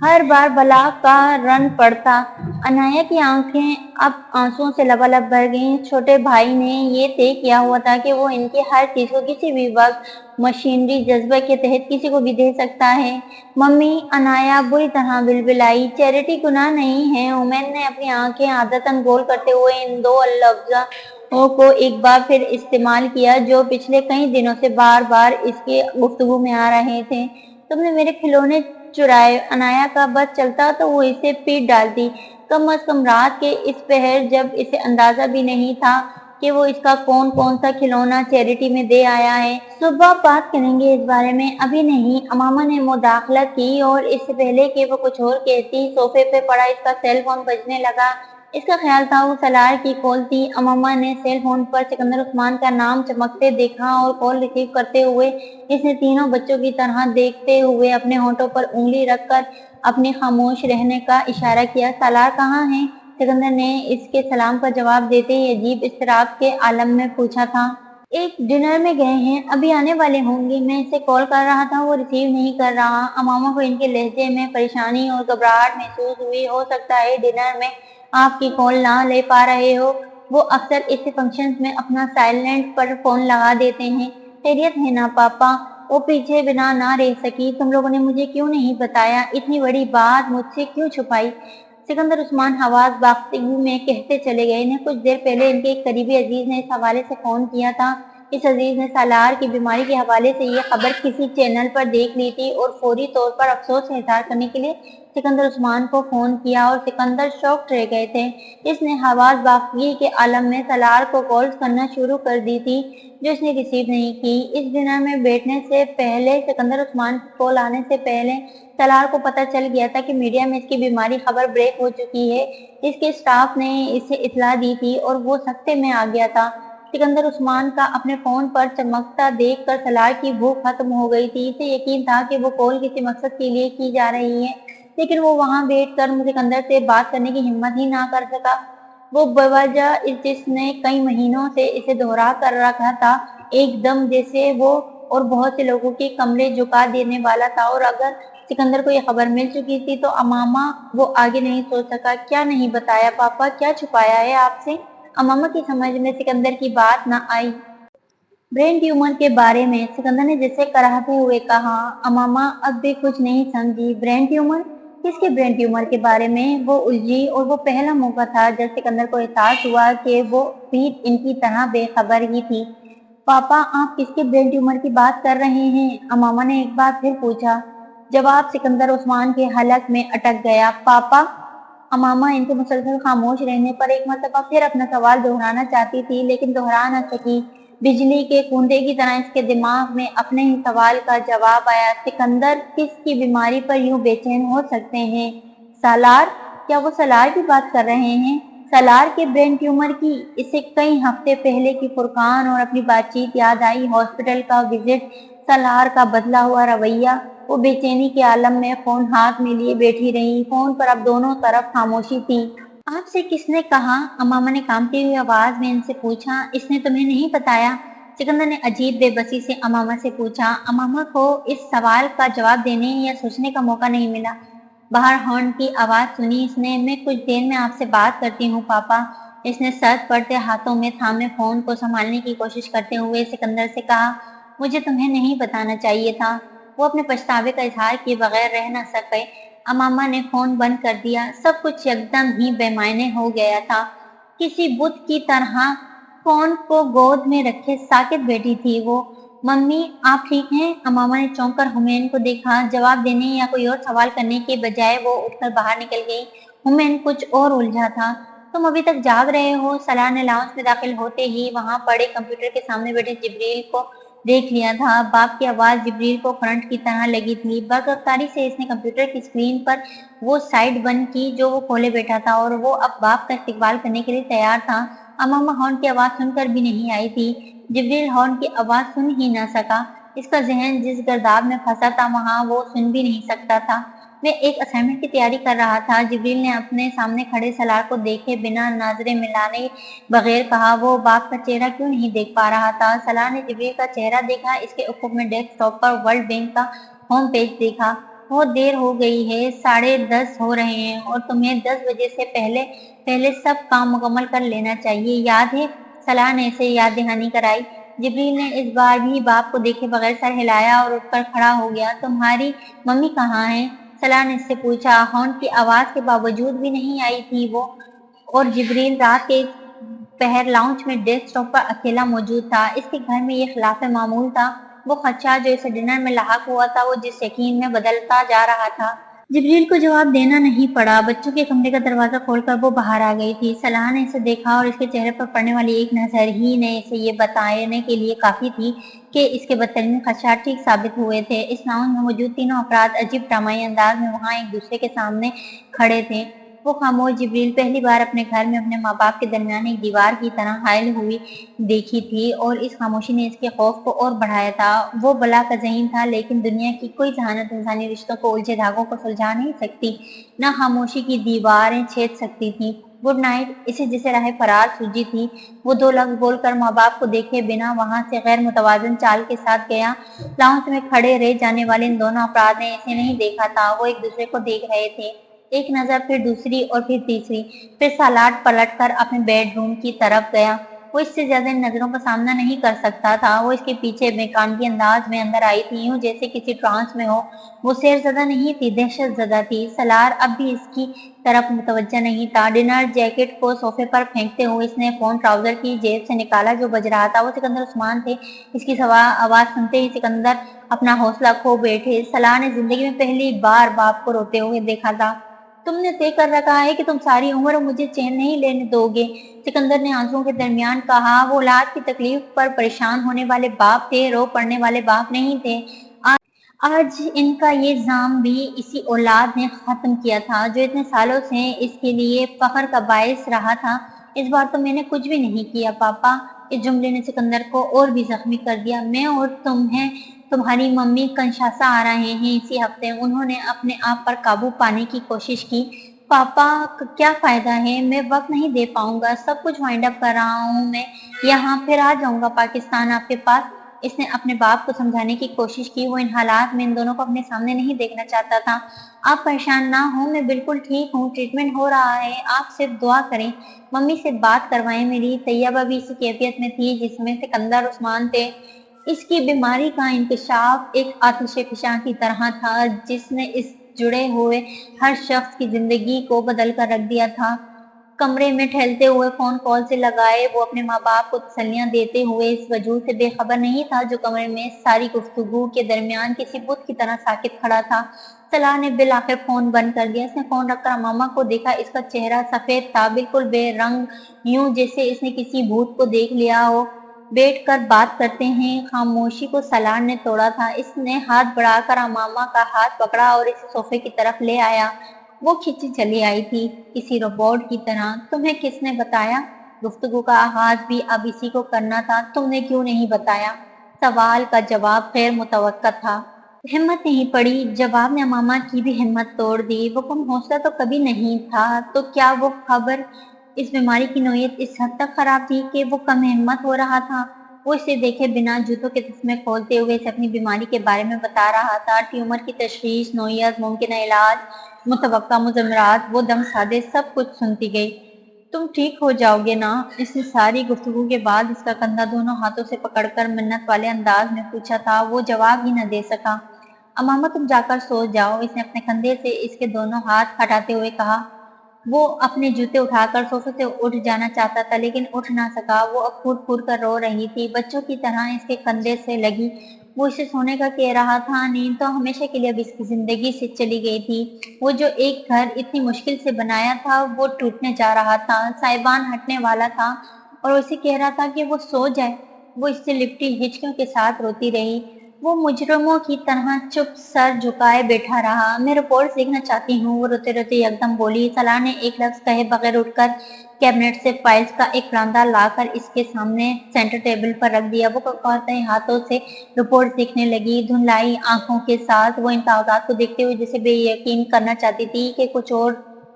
ہر بار بلا کا رن پڑتا۔ عنایہ کی آنکھیں اب آنسوؤں سے لبالب بھر گئیں۔ چھوٹے بھائی نے یہ طے کیا ہوا تھا کہ وہ ان کی ہر چیز کو کسی بھی وقت مشینری جذبہ کے تحت کسی کو بھی دے سکتا ہے۔ ممی، عنایہ بری طرح بلبلائی۔ چیریٹی گناہ نہیں ہے۔ ہومین نے اپنی آنکھیں عادتاً گول کرتے ہوئے ان دو لفظوں کو ایک بار پھر استعمال کیا جو پچھلے کئی دنوں سے بار بار اس کی گفتگو میں آ رہے تھے۔ تم نے میرے کھلونے چرائے۔ عنایہ کا بس چلتا تو وہ اسے پیٹ ڈالتی، کم از کم رات کے اس پہر جب اسے اندازہ بھی نہیں تھا کہ وہ اس کا کون سا کھلونا چیریٹی میں دے آیا ہے۔ صبح بات کریں گے اس بارے میں، ابھی نہیں۔ امامہ نے مداخلت کی اور اس سے پہلے کہ وہ کچھ اور کہتی، صوفے پہ پڑا اس کا سیل فون بجنے لگا۔ اس کا خیال تھا وہ سلار کی کال تھی۔ امامہ نے سیل فون پر سکندر عثمان کا نام چمکتے دیکھا اور کال ریسیو کرتے ہوئے اس نے تینوں بچوں کی طرح دیکھتے ہوئے اپنے ہونٹوں پر انگلی رکھ کر اپنے خاموش رہنے کا اشارہ کیا۔ سالار کہاں ہے؟ سکندر نے اس کے سلام کا جواب دیتے ہی عجیب اضطراب کے عالم میں پوچھا تھا۔ ایک ڈنر میں گئے ہیں، ابھی آنے والے ہوں گے، میں اسے کال کر رہا تھا، وہ ریسیو نہیں کر رہا۔ امامہ کو ان کے لہجے میں پریشانی اور گھبراہٹ محسوس ہوئی۔ ہو سکتا ہے ڈنر میں آپ کی کال نہ لے پا رہے ہو، وہ اکثر ایسے فنکشنز میں اپنا سائلنٹ پر فون لگا دیتے ہیں۔ خیریت ہے نا پاپا؟ وہ پیچھے بنا نہ رہ سکی۔ تم لوگوں نے مجھے کیوں نہیں بتایا؟ اتنی بڑی بات مجھ سے کیوں چھپائی؟ سکندر عثمان حواس باختگی میں کہتے چلے گئے۔ انہیں کچھ دیر پہلے ان کے ایک قریبی عزیز نے اس حوالے سے فون کیا تھا۔ اس عزیز نے سالار کی بیماری کے حوالے سے یہ خبر کسی چینل پر دیکھ لی تھی اور فوری طور پر افسوس کا اظہار کرنے کے لیے سکندر عثمان کو فون کیا اور سکندر شاکڈ رہ گئے تھے۔ اس نے حواس باختگی کے عالم میں سالار کو کالز کرنا شروع کر دی تھی جو اس نے ریسیو نہیں کی۔ اس ڈنر میں بیٹھنے سے پہلے سکندر عثمان کی کال آنے سے پہلے سالار کو پتہ چل گیا تھا کہ میڈیا میں اس کی بیماری خبر بریک ہو چکی ہے۔ اس کے اسٹاف نے اسے اطلاع دی تھی اور وہ سکتے میں آ گیا تھا۔ سکندر عثمان کا اپنے فون پر چمکتا دیکھ کر سالار کی بھوک ختم ہو گئی تھی۔ اسے یقین تھا کہ وہ کال کسی مقصد کے لیے کی جا رہی ہے، لیکن وہ وہاں بیٹھ کر سکندر سے بات کرنے کی ہمت ہی نہ کر سکا۔ وہ بوجہ جس نے کئی مہینوں سے اسے دہرا کر رکھا تھا، ایک دم جیسے وہ اور بہت سے لوگوں کے کمرے جھکا دینے والا تھا، اور اگر سکندر کو یہ خبر مل چکی تھی تو امامہ وہ آگے نہیں سوچ سکا۔ کیا نہیں بتایا پاپا؟ کیا چھپایا ہے آپ سے؟ امامہ کی سمجھ میں سکندر کی بات نہ آئی۔ برین ٹیومر کے بارے میں سکندر نے جیسے کراہتے ہوئے کہا۔ امامہ اب بھی کچھ نہیں سمجھی۔ Brain tumour? کس کے برین ٹیومر کے بارے میں؟ وہ الجھی، اور وہ پہلا موقع تھا جب سکندر کو احساس ہوا کہ وہ بھی ان کی طرح بے خبر ہی تھی۔ پاپا آپ کس کے برین ٹیومر کی بات کر رہے ہیں؟ امامہ نے ایک بار پھر پوچھا۔ جواب سکندر عثمان کے حلق میں اٹک گیا۔ پاپا؟ امامہ ان کے مسلسل خاموش رہنے پر ایک مرتبہ پھر اپنا سوال دہرانا چاہتی تھی لیکن دہرا نہ سکی۔ بجلی کے کندھے کی طرح اس کے دماغ میں اپنے ہی سوال کا جواب آیا۔ سکندر کس کی بیماری پر یوں بے چین ہو سکتے ہیں؟ سالار؟ کیا وہ سالار کی بات کر رہے ہیں؟ سالار کے برین ٹیومر کی؟ اسے کئی ہفتے پہلے کی فرقان اور اپنی بات چیت یاد آئی۔ ہاسپٹل کا وزٹ، سالار کا بدلا ہوا رویہ۔ وہ بے چینی کے عالم میں فون ہاتھ میں لیے بیٹھی رہی۔ فون پر اب دونوں طرف خاموشی تھی۔ آپ سے کس نے کہا؟ امامہ نے کانپتی ہوئی آواز میں ان سے پوچھا۔ اس نے تمہیں نہیں بتایا؟ سکندر نے عجیب بے بسی سے امامہ سے پوچھا۔ امامہ کو اس سوال کا جواب دینے یا سوچنے کا موقع نہیں ملا۔ باہر ہارن کی آواز سنی۔ اس نے میں کچھ دیر میں آپ سے بات کرتی ہوں پاپا۔ اس نے سر پڑتے ہاتھوں میں تھامے فون کو سنبھالنے کی کوشش کرتے ہوئے سکندر سے کہا، مجھے تمہیں نہیں بتانا چاہیے تھا۔ وہ اپنے پچھتاوے کا اظہار کیے بغیر رہ نہ سکے۔ امامہ نے فون بند کر دیا۔ سب کچھ یکدم ہی بے معنی ہو گیا تھا۔ کسی بت کی طرح فون کو گود میں رکھے ساکت بیٹھی تھی وہ۔ ممی آپ ٹھیک ہیں؟ امامہ نے چونک کر حمین کو دیکھا۔ جواب دینے یا کوئی اور سوال کرنے کے بجائے وہ اٹھ کر باہر نکل گئی۔ حمین کچھ اور الجھا تھا۔ تم ابھی تک جاگ رہے ہو؟ سالار نے لاؤنج میں داخل ہوتے ہی وہاں پڑے کمپیوٹر کے سامنے بیٹھے جبریل کو دیکھ لیا تھا۔ باپ کی آواز جبریل کو کرنٹ کی طرح لگی تھی۔ برق رفتاری سے اس نے کمپیوٹر کی اسکرین پر وہ سائٹ بند کی جو وہ کھولے بیٹھا تھا، اور وہ اب باپ کا استقبال کرنے کے لیے تیار تھا۔ امامہ ہارن کی آواز سن کر بھی نہیں آئی تھی۔ جبریل ہارن کی آواز سن ہی نہ سکا۔ اس کا ذہن جس گرداب میں پھنسا تھا وہاں وہ سن بھی نہیں سکتا تھا۔ میں ایک اسائنمنٹ کی تیاری کر رہا تھا، جبریل نے اپنے سامنے کھڑے سالار کو دیکھے بنا نظریں ملائے بغیر کہا۔ وہ باپ کا چہرہ کیوں نہیں دیکھ پا رہا تھا؟ سالار نے جبریل کا چہرہ دیکھا۔ اس کے افق میں ڈیسک ٹاپ پر ورلڈ بینک کا ہوم پیج دیکھا۔ بہت دیر ہو گئی ہے، 10:30 ہو رہے ہیں، اور تمہیں 10 بجے سے پہلے سب کام مکمل کر لینا چاہیے، یاد ہے؟ سالار نے اسے یاد دہانی کرائی۔ جبریل نے اس بار بھی باپ کو دیکھے بغیر سر ہلایا اور اٹھ کر کھڑا ہو گیا۔ تمہاری ممی کہاں ہے؟ سالار نے اس سے پوچھا۔ ہارن کی آواز کے باوجود بھی نہیں آئی تھی وہ، اور جبریل رات کے پہر لاؤنج میں ڈیسک ٹاپ پر اکیلا موجود تھا۔ اس کے گھر میں یہ خلاف معمول تھا۔ وہ خدشہ جو اسے ڈنر میں لاحق ہوا تھا وہ جس یقین میں بدلتا جا رہا تھا۔ جبریل کو جواب دینا نہیں پڑا۔ بچوں کے کمرے کا دروازہ کھول کر وہ باہر آ گئی تھی۔ سالار نے اسے دیکھا اور اس کے چہرے پر پڑنے والی ایک نظر ہی نے اسے یہ بتانے کے لیے کافی تھی کہ اس کے بدترین خدشات ٹھیک ثابت ہوئے تھے۔ اس لاؤنج میں موجود تینوں افراد عجیب ڈرامائی انداز میں وہاں ایک دوسرے کے سامنے کھڑے تھے۔ وہ خاموش جبریل پہلی بار اپنے گھر میں اپنے ماں باپ کے درمیان ایک دیوار کی طرح حائل ہوئی دیکھی تھی، اور اس خاموشی نے اس کے خوف کو اور بڑھایا تھا۔ وہ بلا کا ذہین تھا، لیکن دنیا کی کوئی ذہانت انسانی رشتوں کو الجھے دھاگوں کو سلجھا نہیں سکتی، نہ خاموشی کی دیواریں چھید سکتی تھی۔ گڈ نائٹ اسے جسے راہ فرار سوجی تھی، وہ دو لفظ بول کر ماں باپ کو دیکھے بنا وہاں سے غیر متوازن چال کے ساتھ گیا۔ لاؤنج میں کھڑے رہ جانے والے ان دونوں افراد نے اسے نہیں دیکھا تھا، وہ ایک دوسرے کو دیکھ رہے تھے، ایک نظر، پھر دوسری اور پھر تیسری، پھر سالاٹ پلٹ کر اپنے بیڈ روم کی طرف گیا۔ وہ اس سے زیادہ ان نظروں کا سامنا نہیں کر سکتا تھا۔ وہ اس کے پیچھے بےکامگی انداز میں اندر آئی تھی، یوں جیسے کسی ٹرانس میں ہو۔ وہ سیر زدہ نہیں تھی، دہشت زدہ تھی۔ سالار اب بھی اس کی طرف متوجہ نہیں تھا۔ ڈنر جیکٹ کو صوفے پر پھینکتے ہوئے اس نے فون ٹراؤزر کی جیب سے نکالا جو بج رہا تھا۔ وہ سکندر عثمان تھے۔ اس کی آواز سنتے ہی سکندر اپنا حوصلہ کھو بیٹھے۔ سالار نے زندگی میں پہلی بار باپ کو روتے ہوئے دیکھا تھا۔ تم نے طے کر رکھا ہے کہ تم ساری عمر مجھے چین نہیں لینے دو گے، سکندر نے آنسوؤں کے درمیان کہا۔ وہ اولاد کی تکلیف پر پریشان ہونے والے باپ تھے، رو پڑنے والے باپ نہیں تھے۔ آج ان کا یہ الزام بھی اسی اولاد نے ختم کیا تھا جو اتنے سالوں سے اس کے لیے فخر کا باعث رہا تھا۔ اس بار تو میں نے کچھ بھی نہیں کیا پاپا۔ اس جملے نے سکندر کو اور بھی زخمی کر دیا۔ میں اور تمہاری ممی کنشاسا آ رہے ہیں اسی ہفتے۔ انہوں نے اپنے آپ پر قابو پانے کی کوشش کی۔ پاپا کیا فائدہ ہے، میں وقت نہیں دے پاؤں گا، سب کچھ وائنڈ اپ کر رہا ہوں میں یہاں، پھر آ جاؤں گا پاکستان آپ کے پاس۔ اس نے اپنے باپ کو سمجھانے کی کوشش کی۔ وہ ان حالات میں ان دونوں کو اپنے سامنے نہیں دیکھنا چاہتا تھا۔ آپ پریشان نہ ہوں، میں بالکل ٹھیک ہوں، ٹریٹمنٹ ہو رہا ہے، آپ صرف دعا کریں، ممی سے بات کروائیں میری۔ طیبہ بھی اسی کیفیت میں تھی جس میں سکندر عثمان تھے۔ اس کی بیماری کا انکشاف ایک آتش فشاں کی طرح تھا جس نے اس جڑے ہوئے ہر شخص کی زندگی کو بدل کر رکھ دیا تھا۔ کمرے میں ٹہلتے ہوئے فون کال سے لگائے وہ اپنے ماں باپ کو تسلیاں دیتے ہوئے اس وجود سے بے خبر نہیں تھا جو کمرے میں ساری گفتگو کے درمیان کسی بت کی طرح ساکت کھڑا تھا۔ سالار نے بالآخر فون بند کر دیا۔ اس نے فون رکھ کر امامہ کو دیکھا۔ اس کا چہرہ سفید تھا، بالکل بے رنگ، یوں جیسے اس نے کسی بھوت کو دیکھ لیا ہو۔ بیٹھ کر بات کرتے ہیں۔ خاموشی کو سالار نے توڑا تھا۔ اس نے ہاتھ بڑھا کر امامہ کا ہاتھ پکڑا اور اسے صوفے کی طرف لے آیا۔ وہ کھینچی چلی آئی تھی کسی روبوٹ کی طرح۔ تمہیں کس نے بتایا؟ گفتگو کا آغاز بھی اب اسی کو کرنا تھا۔ تم نے کیوں نہیں بتایا؟ سوال کا جواب غیر متوقع تھا۔ ہمت نہیں پڑی۔ جواب نے امامہ کی بھی ہمت توڑ دی۔ وہ کم حوصلہ تو کبھی نہیں تھا، تو کیا وہ خبر اس بیماری کی نوعیت اس حد تک خراب تھی کہ وہ کم ہمت ہو رہا تھا؟ وہ اسے دیکھے بنا جوتوں کے تسمے کھولتے ہوئے اسے اپنی بیماری کے بارے میں بتا رہا تھا۔ ٹیومر کی تشخیص، نوعیت، ممکنہ علاج، متوقع مضمرات، وہ دم سادے سب کچھ سنتی گئی۔ تم ٹھیک ہو جاؤ گے نا؟ اس نے ساری گفتگو کے بعد اس کا کندھا دونوں ہاتھوں سے پکڑ کر منت والے انداز میں پوچھا تھا۔ وہ جواب ہی نہ دے سکا۔ امامہ تم جا کر سو جاؤ، اس نے اپنے کندھے سے اس کے دونوں ہاتھ ہٹاتے ہوئے کہا۔ وہ اپنے جوتے اٹھا کر صوفے سے اٹھ جانا چاہتا تھا لیکن اٹھ نہ سکا۔ وہ اب پھوٹ پھوٹ کر رو رہی تھی، بچوں کی طرح اس کے کندھے سے لگی۔ وہ اسے سونے کا کہہ رہا تھا، نیند تو ہمیشہ کے لیے اب اس کی زندگی سے چلی گئی تھی۔ وہ جو ایک گھر اتنی مشکل سے بنایا تھا وہ ٹوٹنے جا رہا تھا، سائبان ہٹنے والا تھا اور اسے کہہ رہا تھا کہ وہ سو جائے۔ وہ اس سے لپٹی ہچکیوں کے ساتھ روتی رہی۔ وہ مجرموں کی طرح چپ سر جھکائے بیٹھا رہا۔ میں رپورٹس دیکھنا چاہتی ہوں، وہ روتے روتے یکدم بولی۔ سالار نے ایک لفظ کہے بغیر اٹھ کر کیبنٹ سے فائلز کا ایک فراندا لا کر اس کے سامنے سینٹر ٹیبل پر رکھ دیا۔ وہ کانپتے ہاتھوں سے رپورٹس دیکھنے لگی، دھندلائی آنکھوں کے ساتھ۔ وہ ان کاغذات کو دیکھتے ہوئے جیسے بے یقین کرنا چاہتی تھی کہ کچھ اور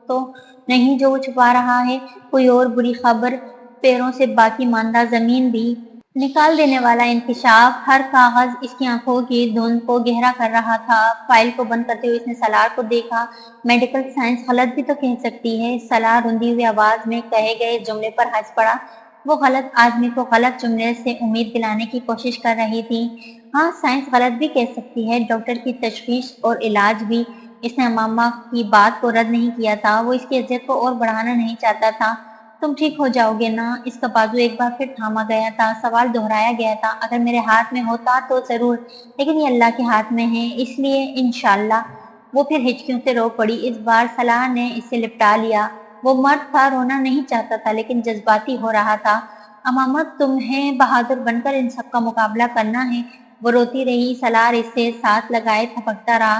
تو نہیں جو وہ چھپا رہا ہے، کوئی اور بری خبر۔ پیروں سے باقی ماندہ زمین بھی نکال دینے والا انکشاف۔ ہر کاغذ اس کی آنکھوں کی دھند کو گہرا کر رہا تھا۔ فائل کو بند کرتے ہوئے اس نے سالار کو دیکھا۔ میڈیکل سائنس غلط بھی تو کہہ سکتی ہے۔ سالار رندی ہوئی آواز میں کہے گئے جملے پر ہنس پڑا۔ وہ غلط آدمی کو غلط جملے سے امید دلانے کی کوشش کر رہی تھی۔ ہاں، سائنس غلط بھی کہہ سکتی ہے، ڈاکٹر کی تشخیص اور علاج بھی۔ اس نے امامہ کی بات کو رد نہیں کیا تھا، وہ اس کی اذیت کو اور بڑھانا نہیں چاہتا تھا۔ تم ٹھیک ہو جاؤ گے نا؟ اس کا بازو ایک بار پھر تھاما گیا تھا، سوال دہرایا گیا تھا۔ اگر میرے ہاتھ میں ہوتا تو ضرور، لیکن یہ اللہ کے ہاتھ میں ہے، اس لیے انشاءاللہ۔ وہ پھر ہچکیوں سے رو پڑی۔ اس بار سالار نے اسے لپٹا لیا۔ وہ مرد تھا، رونا نہیں چاہتا تھا لیکن جذباتی ہو رہا تھا۔ امامہ تمہیں بہادر بن کر ان سب کا مقابلہ کرنا ہے۔ وہ روتی رہی۔ سالار اس سے ساتھ لگائے تھپکتا رہا۔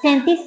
37